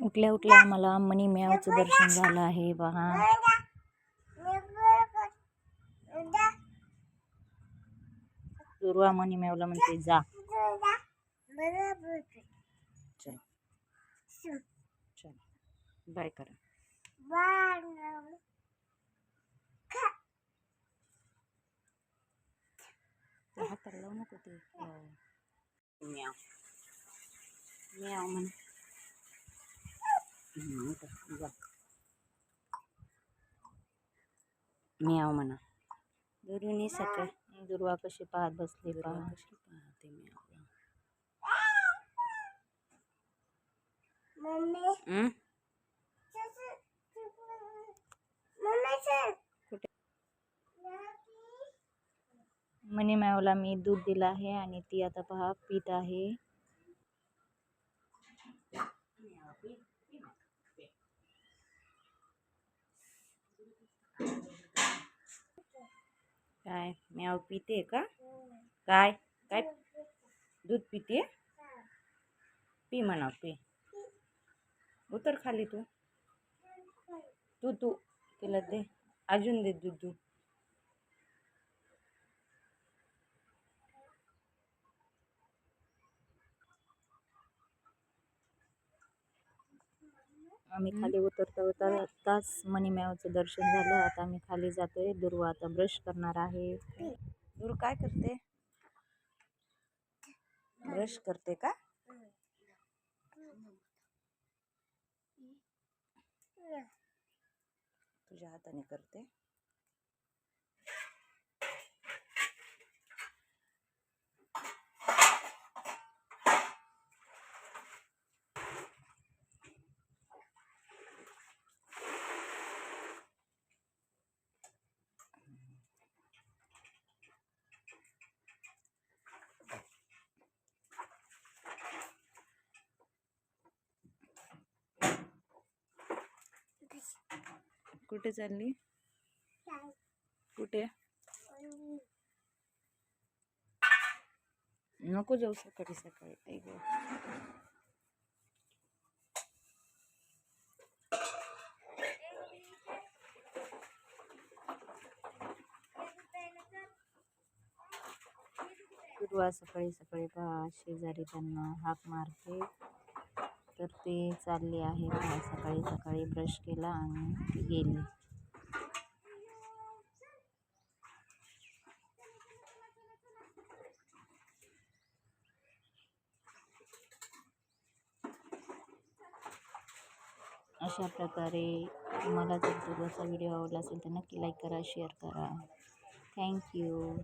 उठल्या उठल्या आम्हाला मनी मॅवचं दर्शन झालं आहे पहा. दुर्वा मनी मॅवला म्हणते जा. चल चल बाय करा. हाताला लावू नको ते. म्याव म्याव म्हण. जा म्याव म्हणा. दुरुनी सकाळ दुर्वा कशी पाहत बसली पहा. कशी पाहते म्यावला. कुठे मनी मॅवला मी दूध दिलं आहे आणि ती आता पहा पीत आहे. काय म्याव पिते का? काय काय दूध पिते? पी म्हणा पी. उतर खाली तू तू तू तिला दे. अजून दे दूध दूध. आम्ही खाली उतरताच मनी मॅवचं दर्शन झालं. आता आम्ही खाली जातोय. दुर्वा आता ब्रश करणार आहे. दुर्वा काय करते? ब्रश करते का? तुझ्या हाताने करते. कुठे चालली? कुठे? नको जाऊ सकाळी सकाळी. दुर्वा सकाळी सकाळी पहा शेजारी त्यांना हाक मारते. तर ते चालले आहे पहा. सकाळी सकाळी ब्रश केला आणि गेली. अशा प्रकारे तुम्हाला जर दुर्वाचा व्हिडिओ आवडला असेल तर नक्की लाईक करा, शेअर करा. थँक्यू.